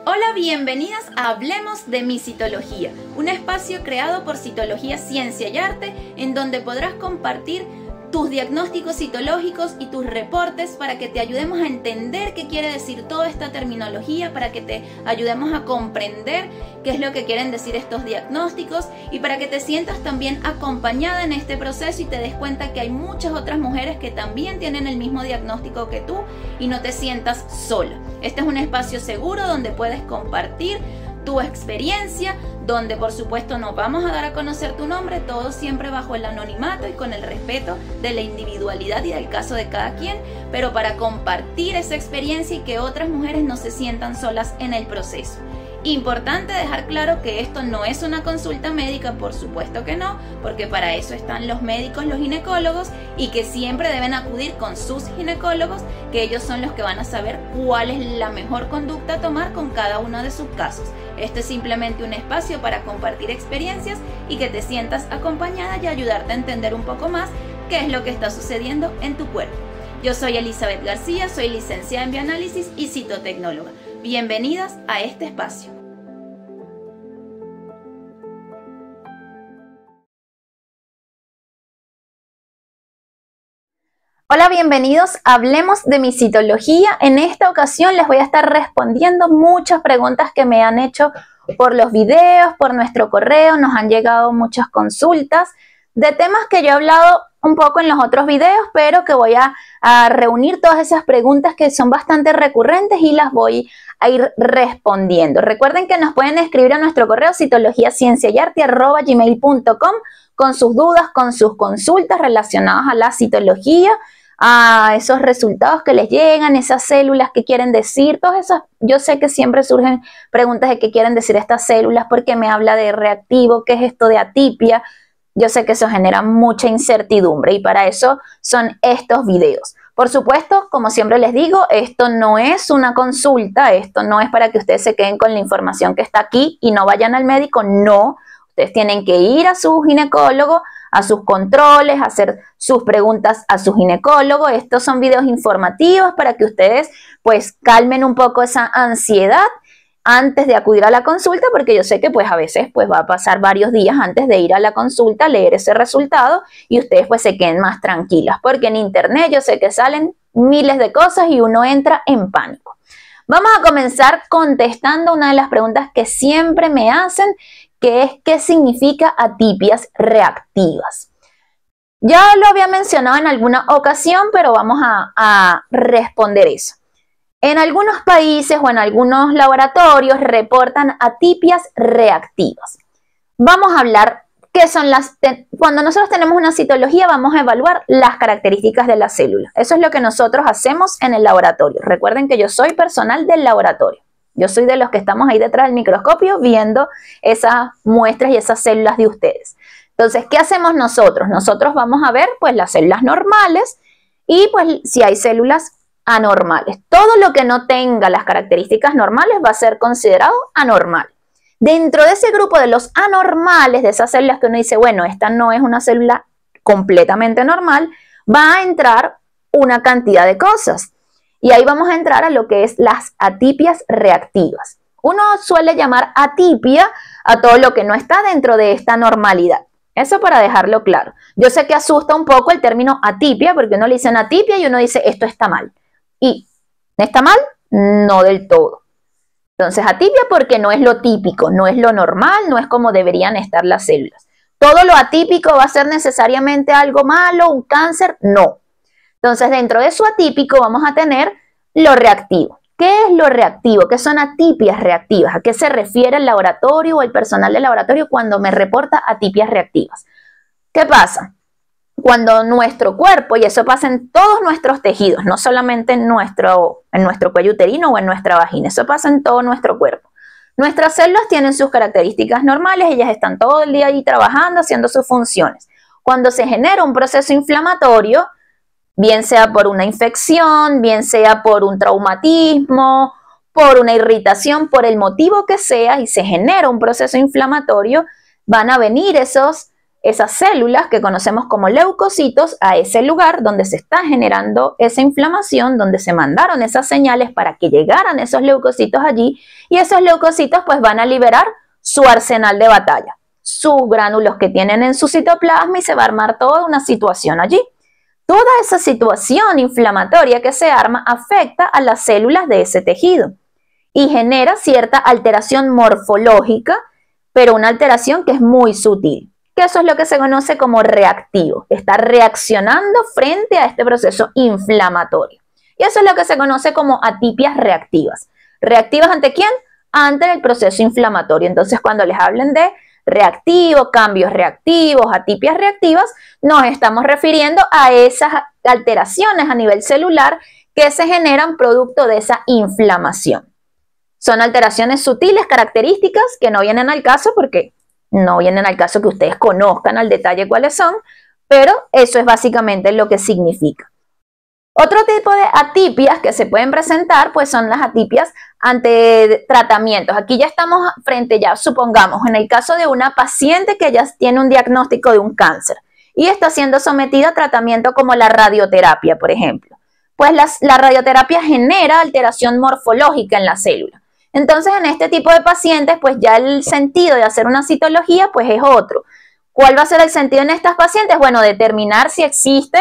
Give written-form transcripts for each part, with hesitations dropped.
Hola, bienvenidas a Hablemos de Micitología, un espacio creado por Citología, Ciencia y Arte, en donde podrás compartir tus diagnósticos citológicos y tus reportes para que te ayudemos a entender qué quiere decir toda esta terminología, para que te ayudemos a comprender qué es lo que quieren decir estos diagnósticos y para que te sientas también acompañada en este proceso y te des cuenta que hay muchas otras mujeres que también tienen el mismo diagnóstico que tú y no te sientas sola. Este es un espacio seguro donde puedes compartir tu experiencia, donde por supuesto nos vamos a dar a conocer tu nombre, todo siempre bajo el anonimato y con el respeto de la individualidad y del caso de cada quien, pero para compartir esa experiencia y que otras mujeres no se sientan solas en el proceso. Importante dejar claro que esto no es una consulta médica, por supuesto que no, porque para eso están los médicos, los ginecólogos, y que siempre deben acudir con sus ginecólogos, que ellos son los que van a saber cuál es la mejor conducta a tomar con cada uno de sus casos. Este es simplemente un espacio para compartir experiencias y que te sientas acompañada y ayudarte a entender un poco más qué es lo que está sucediendo en tu cuerpo. Yo soy Elizabeth García, soy licenciada en bioanálisis y citotecnóloga. Bienvenidas a este espacio. Hola, bienvenidos a Hablemos de Micitología. En esta ocasión les voy a estar respondiendo muchas preguntas que me han hecho por los videos, por nuestro correo. Nos han llegado muchas consultas de temas que yo he hablado un poco en los otros videos, pero que voy a reunir todas esas preguntas que son bastante recurrentes y las voy a ir respondiendo. Recuerden que nos pueden escribir a nuestro correo citologiacienciayarte@gmail.com con sus dudas, con sus consultas relacionadas a la citología, a esos resultados que les llegan, esas células que quieren decir, todas esas. Yo sé que siempre surgen preguntas de qué quieren decir estas células, porque me habla de reactivo, qué es esto de atipia. Yo sé que eso genera mucha incertidumbre y para eso son estos videos. Por supuesto, como siempre les digo, esto no es una consulta, esto no es para que ustedes se queden con la información que está aquí y no vayan al médico, no. Ustedes tienen que ir a su ginecólogo, a sus controles, hacer sus preguntas a su ginecólogo. Estos son videos informativos para que ustedes pues calmen un poco esa ansiedad antes de acudir a la consulta, porque yo sé que pues a veces pues va a pasar varios días antes de ir a la consulta, leer ese resultado y ustedes pues se queden más tranquilas, porque en internet yo sé que salen miles de cosas y uno entra en pánico. Vamos a comenzar contestando una de las preguntas que siempre me hacen, que es ¿qué significa atipias reactivas? Ya lo había mencionado en alguna ocasión, pero vamos a responder eso. En algunos países o en algunos laboratorios reportan atipias reactivas. Vamos a hablar qué son cuando nosotros tenemos una citología, vamos a evaluar las características de la célula. Eso es lo que nosotros hacemos en el laboratorio. Recuerden que yo soy personal del laboratorio. Yo soy de los que estamos ahí detrás del microscopio viendo esas muestras y esas células de ustedes. Entonces, ¿qué hacemos nosotros? Nosotros vamos a ver pues las células normales y pues si hay células anormales. Todo lo que no tenga las características normales va a ser considerado anormal. Dentro de ese grupo de los anormales, de esas células que uno dice, bueno, esta no es una célula completamente normal, va a entrar una cantidad de cosas. Y ahí vamos a entrar a lo que es las atipias reactivas. Uno suele llamar atipia a todo lo que no está dentro de esta normalidad. Eso para dejarlo claro. Yo sé que asusta un poco el término atipia, porque uno le dice atipia y uno dice esto está mal. Y ¿está mal? No del todo. Entonces, atipia porque no es lo típico, no es lo normal, no es como deberían estar las células. ¿Todo lo atípico va a ser necesariamente algo malo, un cáncer? No. Entonces, dentro de eso atípico vamos a tener lo reactivo. ¿Qué es lo reactivo? ¿Qué son atipias reactivas? ¿A qué se refiere el laboratorio o el personal del laboratorio cuando me reporta atipias reactivas? ¿Qué pasa? Cuando nuestro cuerpo, y eso pasa en todos nuestros tejidos, no solamente en nuestro cuello uterino o en nuestra vagina, eso pasa en todo nuestro cuerpo. Nuestras células tienen sus características normales, ellas están todo el día ahí trabajando, haciendo sus funciones. Cuando se genera un proceso inflamatorio, bien sea por una infección, bien sea por un traumatismo, por una irritación, por el motivo que sea, y se genera un proceso inflamatorio, van a venir esos esas células que conocemos como leucocitos a ese lugar donde se está generando esa inflamación, donde se mandaron esas señales para que llegaran esos leucocitos allí, y esos leucocitos pues van a liberar su arsenal de batalla, sus gránulos que tienen en su citoplasma, y se va a armar toda una situación allí. Toda esa situación inflamatoria que se arma afecta a las células de ese tejido y genera cierta alteración morfológica, pero una alteración que es muy sutil, que eso es lo que se conoce como reactivo. Está reaccionando frente a este proceso inflamatorio. Y eso es lo que se conoce como atipias reactivas. ¿Reactivas ante quién? Ante el proceso inflamatorio. Entonces, cuando les hablen de reactivo, cambios reactivos, atipias reactivas, nos estamos refiriendo a esas alteraciones a nivel celular que se generan producto de esa inflamación. Son alteraciones sutiles, características, que no vienen al caso porque no vienen al caso que ustedes conozcan al detalle cuáles son, pero eso es básicamente lo que significa. Otro tipo de atipias que se pueden presentar pues son las atipias ante tratamientos. Aquí ya estamos frente, ya supongamos, en el caso de una paciente que ya tiene un diagnóstico de un cáncer y está siendo sometida a tratamiento como la radioterapia, por ejemplo. Pues la radioterapia genera alteración morfológica en la célula. Entonces, en este tipo de pacientes, pues ya el sentido de hacer una citología pues es otro. ¿Cuál va a ser el sentido en estas pacientes? Bueno, determinar si existe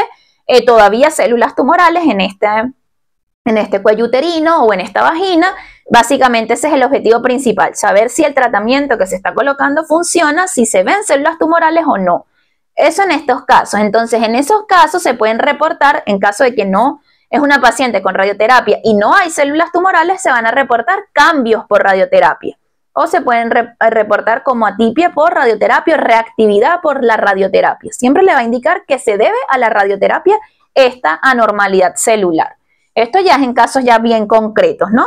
todavía células tumorales en este cuello uterino o en esta vagina. Básicamente ese es el objetivo principal, saber si el tratamiento que se está colocando funciona, si se ven células tumorales o no. Eso en estos casos. Entonces, en esos casos se pueden reportar, en caso de que no es una paciente con radioterapia y no hay células tumorales, se van a reportar cambios por radioterapia. O se pueden reportar como atipia por radioterapia o reactividad por la radioterapia. Siempre le va a indicar que se debe a la radioterapia esta anormalidad celular. Esto ya es en casos ya bien concretos, ¿no?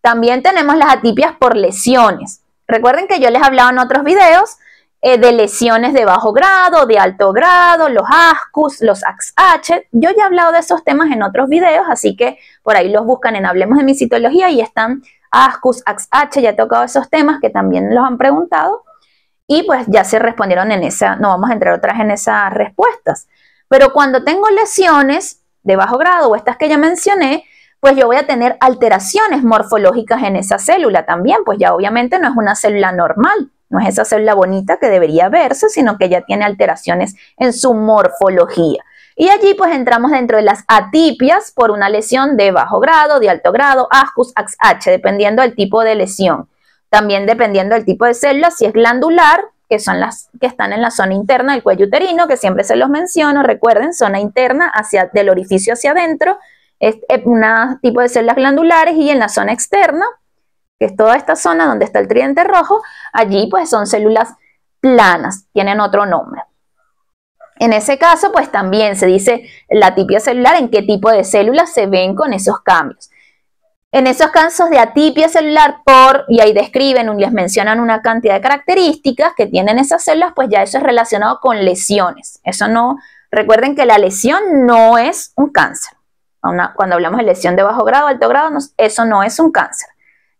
También tenemos las atipias por lesiones. Recuerden que yo les he hablado en otros videos de lesiones de bajo grado, de alto grado, los ASCUS, los AXH. Yo ya he hablado de esos temas en otros videos, así que por ahí los buscan en Hablemos de mi Citología y están ASCUS, AXH, ya he tocado esos temas que también los han preguntado y pues ya se respondieron en esa, no vamos a entrar otras en esas respuestas. Pero cuando tengo lesiones de bajo grado o estas que ya mencioné, pues yo voy a tener alteraciones morfológicas en esa célula también, pues ya obviamente no es una célula normal, no es esa célula bonita que debería verse, sino que ya tiene alteraciones en su morfología. Y allí pues entramos dentro de las atipias por una lesión de bajo grado, de alto grado, ASCUS, AXH, dependiendo del tipo de lesión. También dependiendo del tipo de célula, si es glandular, que son las que están en la zona interna del cuello uterino, que siempre se los menciono, recuerden, zona interna del orificio hacia adentro, es un tipo de células glandulares, y en la zona externa, que es toda esta zona donde está el tridente rojo, allí pues son células planas, tienen otro nombre. En ese caso, pues también se dice la atipia celular, en qué tipo de células se ven con esos cambios. En esos casos de atipia celular y ahí describen, les mencionan una cantidad de características que tienen esas células, pues ya eso es relacionado con lesiones. Eso no, recuerden que la lesión no es un cáncer. Cuando hablamos de lesión de bajo grado, alto grado, eso no es un cáncer.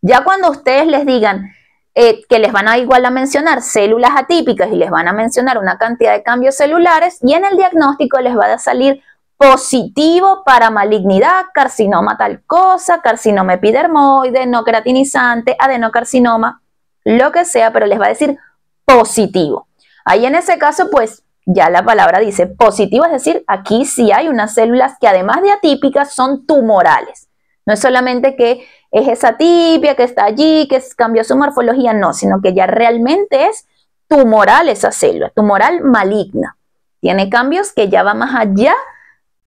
Ya cuando ustedes les digan que les van a igual a mencionar células atípicas y les van a mencionar una cantidad de cambios celulares, y en el diagnóstico les va a salir positivo para malignidad, carcinoma tal cosa, carcinoma epidermoide, no queratinizante, adenocarcinoma, lo que sea, pero les va a decir positivo. Ahí en ese caso, pues ya la palabra dice positivo, es decir, aquí sí hay unas células que además de atípicas son tumorales. No es solamente que es esa atipia que está allí, que cambió su morfología, no, sino que ya realmente es tumoral esa célula, tumoral maligna. Tiene cambios que ya va más allá,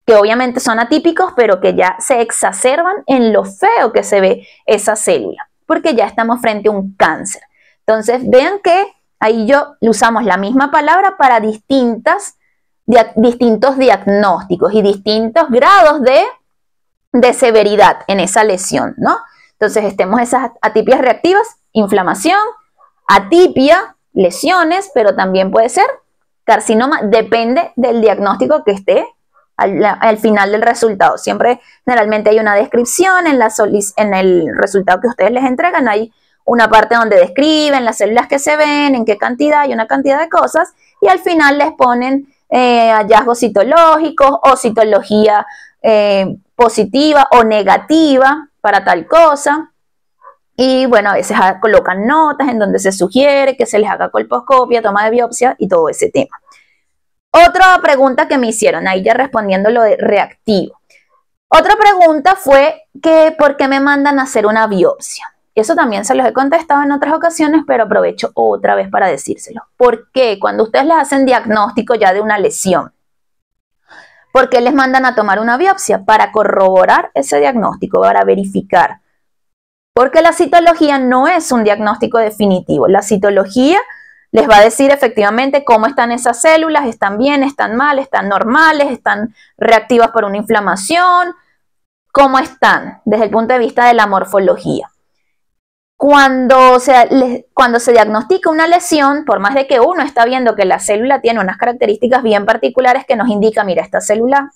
que obviamente son atípicos, pero que ya se exacerban en lo feo que se ve esa célula, porque ya estamos frente a un cáncer. Entonces, vean que ahí usamos la misma palabra para distintos diagnósticos y distintos grados de severidad en esa lesión, ¿no? Entonces, tenemos esas atipias reactivas, inflamación, atipia, lesiones, pero también puede ser carcinoma, depende del diagnóstico que esté al final del resultado. Siempre, generalmente hay una descripción en el resultado que ustedes les entregan, hay una parte donde describen las células que se ven, en qué cantidad, y una cantidad de cosas, y al final les ponen hallazgos citológicos o citología positiva o negativa para tal cosa. Y bueno, a veces colocan notas en donde se sugiere que se les haga colposcopia, toma de biopsia y todo ese tema. Otra pregunta que me hicieron, ahí ya respondiendo lo de reactivo. Otra pregunta fue que ¿por qué me mandan a hacer una biopsia? Eso también se los he contestado en otras ocasiones, pero aprovecho otra vez para decírselo. ¿Por qué? Cuando ustedes les hacen diagnóstico ya de una lesión, ¿por qué les mandan a tomar una biopsia? Para corroborar ese diagnóstico, para verificar. Porque la citología no es un diagnóstico definitivo. La citología les va a decir efectivamente cómo están esas células, están bien, están mal, están normales, están reactivas por una inflamación, cómo están desde el punto de vista de la morfología. Cuando se diagnostica una lesión, por más de que uno está viendo que la célula tiene unas características bien particulares que nos indica, mira, esta célula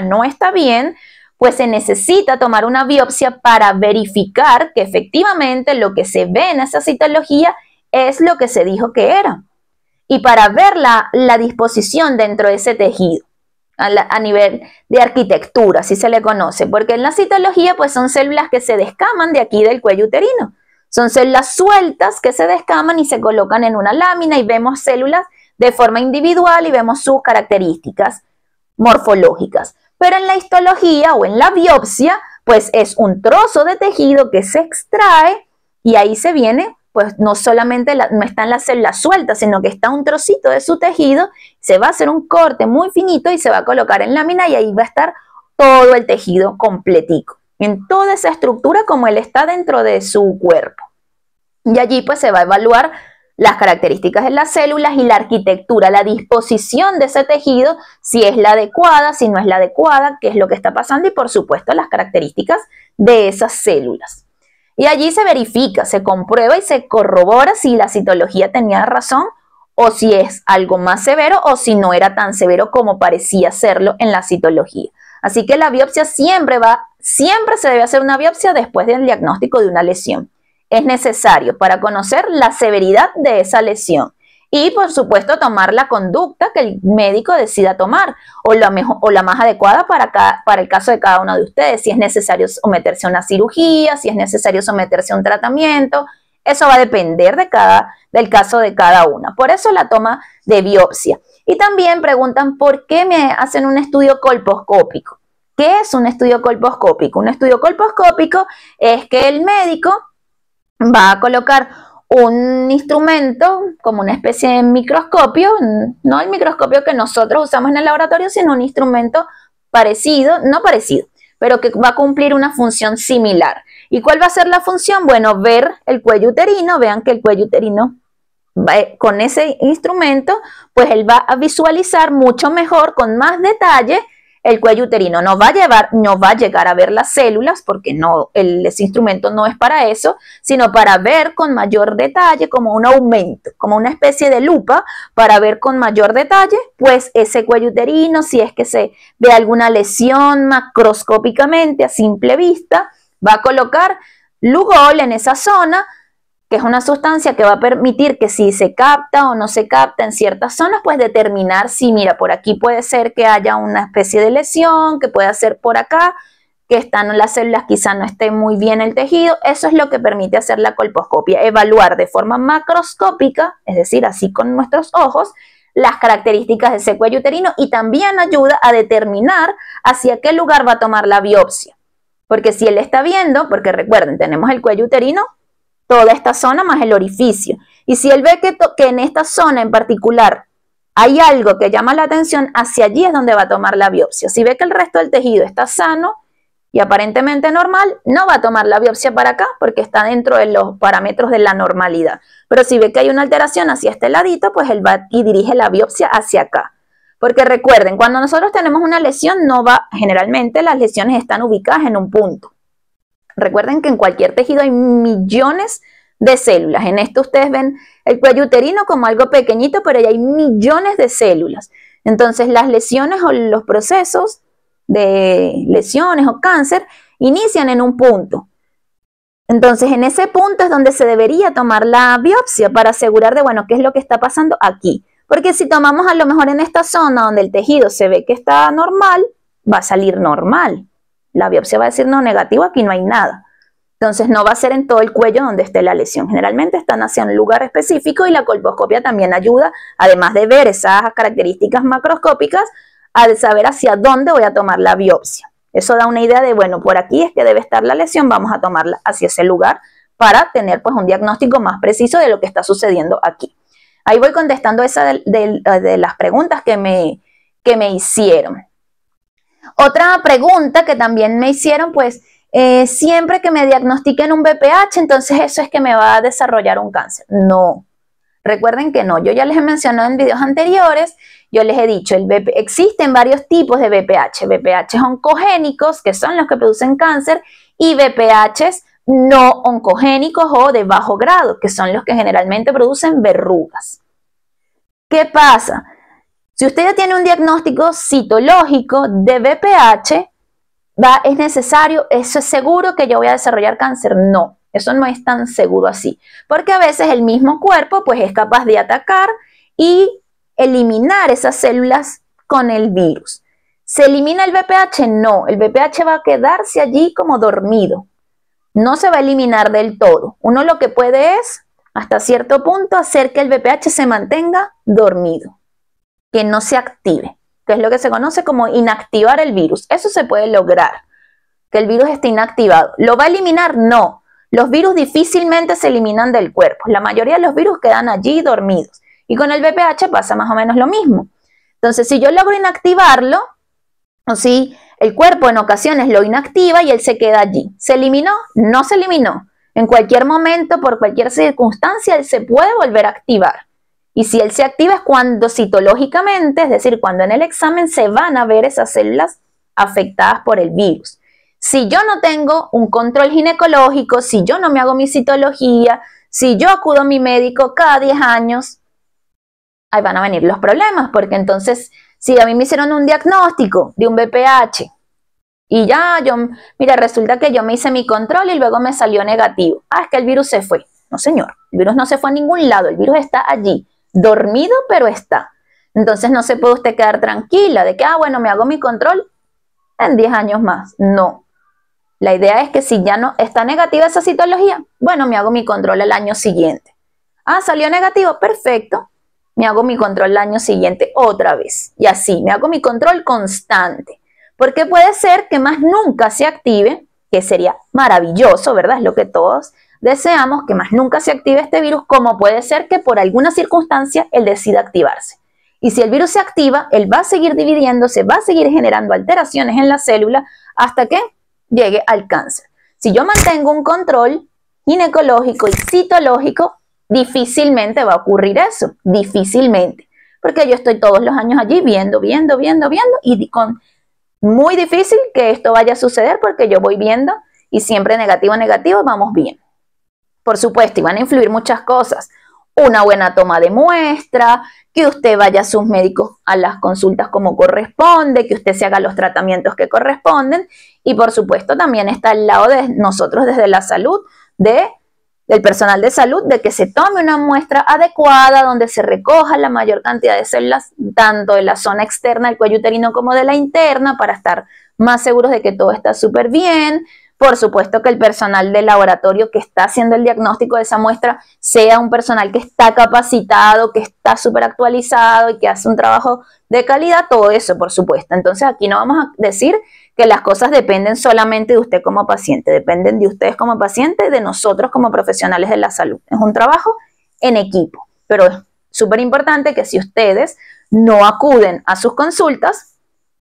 no está bien, pues se necesita tomar una biopsia para verificar que efectivamente lo que se ve en esa citología es lo que se dijo que era. Y para ver la disposición dentro de ese tejido, a nivel de arquitectura, así se le conoce, porque en la citología pues son células que se descaman de aquí del cuello uterino. Son células sueltas que se descaman y se colocan en una lámina y vemos células de forma individual y vemos sus características morfológicas. Pero en la histología o en la biopsia, pues es un trozo de tejido que se extrae y ahí se viene, pues no solamente no están las células sueltas, sino que está un trocito de su tejido, se va a hacer un corte muy finito y se va a colocar en lámina y ahí va a estar todo el tejido completico, en toda esa estructura como él está dentro de su cuerpo. Y allí pues se va a evaluar las características de las células y la arquitectura, la disposición de ese tejido, si es la adecuada, si no es la adecuada, qué es lo que está pasando y por supuesto las características de esas células. Y allí se verifica, se comprueba y se corrobora si la citología tenía razón o si es algo más severo o si no era tan severo como parecía serlo en la citología. Así que la biopsia siempre se debe hacer una biopsia después del diagnóstico de una lesión. Es necesario para conocer la severidad de esa lesión y por supuesto tomar la conducta que el médico decida tomar o la más adecuada para el caso de cada uno de ustedes, si es necesario someterse a una cirugía, si es necesario someterse a un tratamiento, eso va a depender del caso de cada una. Por eso la toma de biopsia. Y también preguntan por qué me hacen un estudio colposcópico. ¿Qué es un estudio colposcópico? Un estudio colposcópico es que el médico va a colocar un instrumento como una especie de microscopio, no el microscopio que nosotros usamos en el laboratorio, sino un instrumento parecido, no parecido, pero que va a cumplir una función similar. ¿Y cuál va a ser la función? Bueno, ver el cuello uterino, vean que el cuello uterino, con ese instrumento, pues él va a visualizar mucho mejor, con más detalle, el cuello uterino. No va a llegar a ver las células porque ese instrumento no es para eso, sino para ver con mayor detalle, como un aumento, como una especie de lupa para ver con mayor detalle pues ese cuello uterino, si es que se ve alguna lesión macroscópicamente a simple vista, va a colocar Lugol en esa zona, que es una sustancia que va a permitir que si se capta o no se capta en ciertas zonas, pues determinar si, mira, por aquí puede ser que haya una especie de lesión, que pueda ser por acá, que están las células, quizá no esté muy bien el tejido. Eso es lo que permite hacer la colposcopia, evaluar de forma macroscópica, es decir, así con nuestros ojos, las características de ese cuello uterino y también ayuda a determinar hacia qué lugar va a tomar la biopsia. Porque si él está viendo, porque recuerden, tenemos el cuello uterino, toda esta zona más el orificio. Y si él ve que en esta zona en particular hay algo que llama la atención, hacia allí es donde va a tomar la biopsia. Si ve que el resto del tejido está sano y aparentemente normal, no va a tomar la biopsia para acá porque está dentro de los parámetros de la normalidad. Pero si ve que hay una alteración hacia este ladito, pues él va y dirige la biopsia hacia acá. Porque recuerden, cuando nosotros tenemos una lesión, generalmente las lesiones están ubicadas en un punto. Recuerden que en cualquier tejido hay millones de células. En esto ustedes ven el cuello uterino como algo pequeñito, pero hay millones de células. Entonces las lesiones o los procesos de lesiones o cáncer inician en un punto. Entonces en ese punto es donde se debería tomar la biopsia para asegurar de, bueno, qué es lo que está pasando aquí. Porque si tomamos a lo mejor en esta zona donde el tejido se ve que está normal, va a salir normal. La biopsia va a decir no, negativo, aquí no hay nada. Entonces no va a ser en todo el cuello donde esté la lesión. Generalmente están hacia un lugar específico y la colposcopia también ayuda, además de ver esas características macroscópicas, a saber hacia dónde voy a tomar la biopsia. Eso da una idea de, bueno, por aquí es que debe estar la lesión, vamos a tomarla hacia ese lugar para tener pues un diagnóstico más preciso de lo que está sucediendo aquí. Ahí voy contestando esa de las preguntas que me hicieron. Otra pregunta que también me hicieron, pues, siempre que me diagnostiquen un BPH, entonces eso es que me va a desarrollar un cáncer. No, recuerden que no. Yo ya les he mencionado en videos anteriores, yo les he dicho, existen varios tipos de BPH. BPH oncogénicos, que son los que producen cáncer, y BPH no oncogénicos o de bajo grado, que son los que generalmente producen verrugas. ¿Qué pasa? Si usted ya tiene un diagnóstico citológico de BPH, ¿es necesario? ¿Eso es seguro que yo voy a desarrollar cáncer? No, eso no es tan seguro así, porque a veces el mismo cuerpo pues es capaz de atacar y eliminar esas células con el virus. ¿Se elimina el BPH? No, el BPH va a quedarse allí como dormido, no se va a eliminar del todo. Uno lo que puede es, hasta cierto punto, hacer que el BPH se mantenga dormido, que no se active, que es lo que se conoce como inactivar el virus. Eso se puede lograr, que el virus esté inactivado. ¿Lo va a eliminar? No. Los virus difícilmente se eliminan del cuerpo. La mayoría de los virus quedan allí dormidos. Y con el BPH pasa más o menos lo mismo. Entonces, si yo logro inactivarlo, o si el cuerpo en ocasiones lo inactiva y él se queda allí. ¿Se eliminó? No se eliminó. En cualquier momento, por cualquier circunstancia, él se puede volver a activar. Y si él se activa es cuando citológicamente, es decir, cuando en el examen se van a ver esas células afectadas por el virus. Si yo no tengo un control ginecológico, si yo no me hago mi citología, si yo acudo a mi médico cada 10 años, ahí van a venir los problemas, porque entonces, si a mí me hicieron un diagnóstico de un BPH y ya mira, resulta que yo me hice mi control y luego me salió negativo. Ah, es que el virus se fue. No, señor, el virus no se fue a ningún lado, el virus está allí. Dormido, pero está. Entonces no se puede usted quedar tranquila de que, bueno, me hago mi control en 10 años más. No. La idea es que si ya no está negativa esa citología, bueno, me hago mi control el año siguiente. Ah, salió negativo, perfecto. Me hago mi control el año siguiente otra vez. Y así, me hago mi control constante. Porque puede ser que más nunca se active, que sería maravilloso, ¿verdad? Es lo que todos deseamos, que más nunca se active este virus, como puede ser que por alguna circunstancia él decida activarse. Y si el virus se activa, él va a seguir dividiéndose, va a seguir generando alteraciones en la célula hasta que llegue al cáncer. Si yo mantengo un control ginecológico y citológico, difícilmente va a ocurrir eso, difícilmente. Porque yo estoy todos los años allí viendo, y con muy difícil que esto vaya a suceder porque yo voy viendo y siempre negativo, vamos bien. Por supuesto, y van a influir muchas cosas. Una buena toma de muestra, que usted vaya a sus médicos a las consultas como corresponde, que usted se haga los tratamientos que corresponden. Y por supuesto también está al lado de nosotros desde la salud, del personal de salud, de que se tome una muestra adecuada donde se recoja la mayor cantidad de células, tanto de la zona externa del cuello uterino como de la interna, para estar más seguros de que todo está súper bien. Por supuesto que el personal del laboratorio que está haciendo el diagnóstico de esa muestra sea un personal que está capacitado, que está súper actualizado y que hace un trabajo de calidad, todo eso, por supuesto. Entonces aquí no vamos a decir que las cosas dependen solamente de usted como paciente, dependen de ustedes como paciente, de nosotros como profesionales de la salud. Es un trabajo en equipo, pero es súper importante que si ustedes no acuden a sus consultas,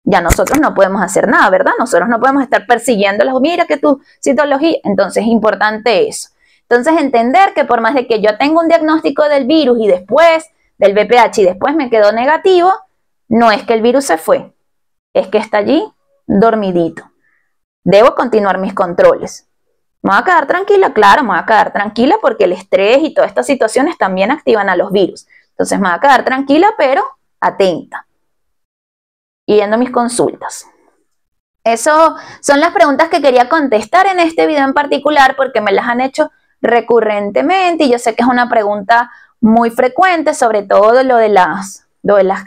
ya nosotros no podemos hacer nada, ¿verdad? Nosotros no podemos estar persiguiéndolas, mira que tu citología, entonces es importante eso. Entonces entender que por más de que yo tenga un diagnóstico del virus y después del BPH y después me quedó negativo, no es que el virus se fue, es que está allí dormidito. Debo continuar mis controles. ¿Me voy a quedar tranquila? Claro, me voy a quedar tranquila porque el estrés y todas estas situaciones también activan a los virus. Entonces me voy a quedar tranquila, pero atenta. Yendo a mis consultas. Eso son las preguntas que quería contestar en este video en particular porque me las han hecho recurrentemente y yo sé que es una pregunta muy frecuente, sobre todo lo de las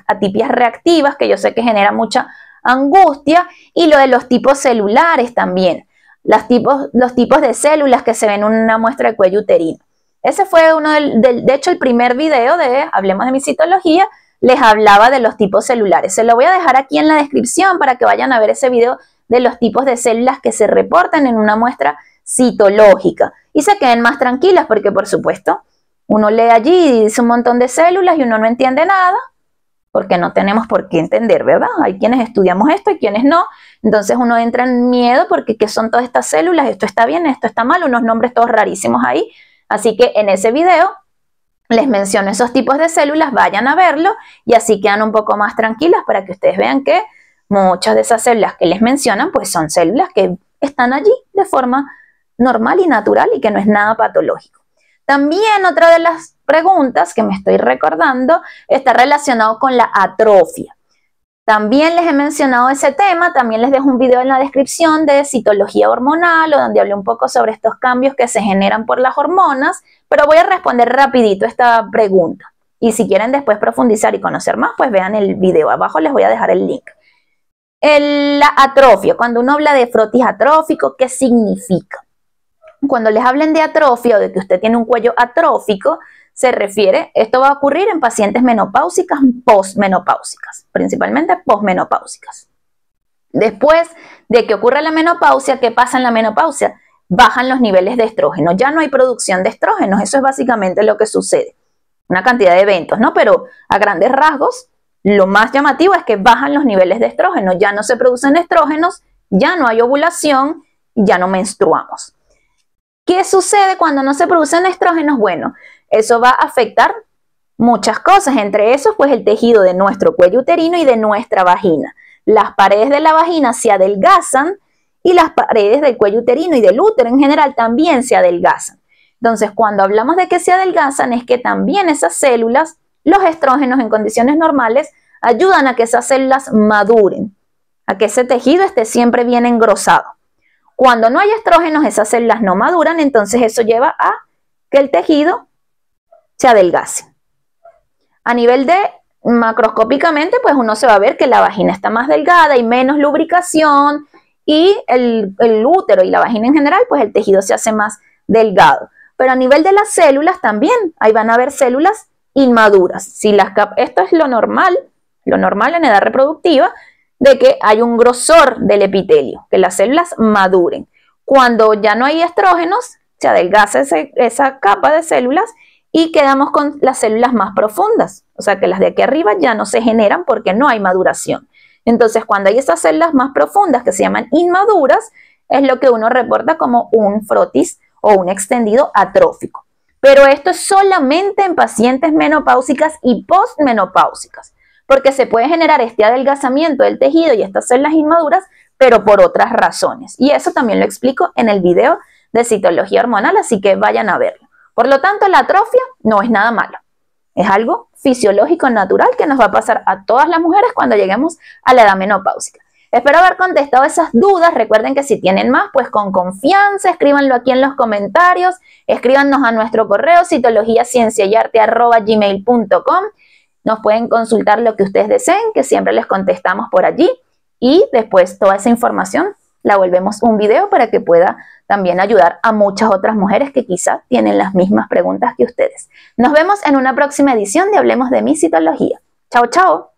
atipias reactivas, que yo sé que genera mucha angustia, y lo de los tipos celulares también, los tipos de células que se ven en una muestra de cuello uterino. Ese fue de hecho, el primer video de Hablemos de mi citología, les hablaba de los tipos celulares. Se lo voy a dejar aquí en la descripción para que vayan a ver ese video de los tipos de células que se reportan en una muestra citológica y se queden más tranquilas, porque por supuesto uno lee allí y dice un montón de células y uno no entiende nada, porque no tenemos por qué entender, ¿verdad? Hay quienes estudiamos esto y quienes no. Entonces uno entra en miedo porque ¿qué son todas estas células? Esto está bien, esto está mal, unos nombres todos rarísimos ahí. Así que en ese video les menciono esos tipos de células, vayan a verlo y así quedan un poco más tranquilas para que ustedes vean que muchas de esas células que les mencionan pues son células que están allí de forma normal y natural y que no es nada patológico. También otra de las preguntas que me estoy recordando está relacionado con la atrofia. También les he mencionado ese tema, también les dejo un video en la descripción de citología hormonal, o donde hablé un poco sobre estos cambios que se generan por las hormonas, pero voy a responder rapidito esta pregunta. Y si quieren después profundizar y conocer más, pues vean el video, abajo les voy a dejar el link. La atrofia, cuando uno habla de frotis atrófico, ¿qué significa? Cuando les hablen de atrofia o de que usted tiene un cuello atrófico, se refiere, esto va a ocurrir en pacientes menopáusicas, posmenopáusicas, principalmente posmenopáusicas. Después de que ocurra la menopausia, ¿qué pasa en la menopausia? Bajan los niveles de estrógeno, ya no hay producción de estrógenos, eso es básicamente lo que sucede. Una cantidad de eventos, ¿no? Pero a grandes rasgos, lo más llamativo es que bajan los niveles de estrógeno, ya no se producen estrógenos, ya no hay ovulación, ya no menstruamos. ¿Qué sucede cuando no se producen estrógenos? Bueno, eso va a afectar muchas cosas, entre esos pues el tejido de nuestro cuello uterino y de nuestra vagina. Las paredes de la vagina se adelgazan y las paredes del cuello uterino y del útero en general también se adelgazan. Entonces, cuando hablamos de que se adelgazan es que también esas células, los estrógenos en condiciones normales, ayudan a que esas células maduren, a que ese tejido esté siempre bien engrosado. Cuando no hay estrógenos, esas células no maduran, entonces eso lleva a que el tejido se adelgace. A nivel de macroscópicamente, pues uno se va a ver que la vagina está más delgada y menos lubricación, y el útero y la vagina en general, pues el tejido se hace más delgado. Pero a nivel de las células también, ahí van a haber células inmaduras. Esto es lo normal en edad reproductiva, de que hay un grosor del epitelio, que las células maduren. Cuando ya no hay estrógenos, se adelgaza esa capa de células y quedamos con las células más profundas. O sea que las de aquí arriba ya no se generan porque no hay maduración. Entonces, cuando hay esas células más profundas que se llaman inmaduras, es lo que uno reporta como un frotis o un extendido atrófico. Pero esto es solamente en pacientes menopáusicas y postmenopáusicas, porque se puede generar este adelgazamiento del tejido y estas células inmaduras, pero por otras razones. Y eso también lo explico en el video de citología hormonal, así que vayan a verlo. Por lo tanto, la atrofia no es nada malo. Es algo fisiológico natural que nos va a pasar a todas las mujeres cuando lleguemos a la edad menopáusica. Espero haber contestado esas dudas. Recuerden que si tienen más, pues con confianza, escríbanlo aquí en los comentarios. Escríbanos a nuestro correo citologiacienciayarte@gmail.com. Nos pueden consultar lo que ustedes deseen, que siempre les contestamos por allí. Y después toda esa información la volvemos un video para que pueda también ayudar a muchas otras mujeres que quizá tienen las mismas preguntas que ustedes. Nos vemos en una próxima edición de Hablemos de mi citología. Chao, chao.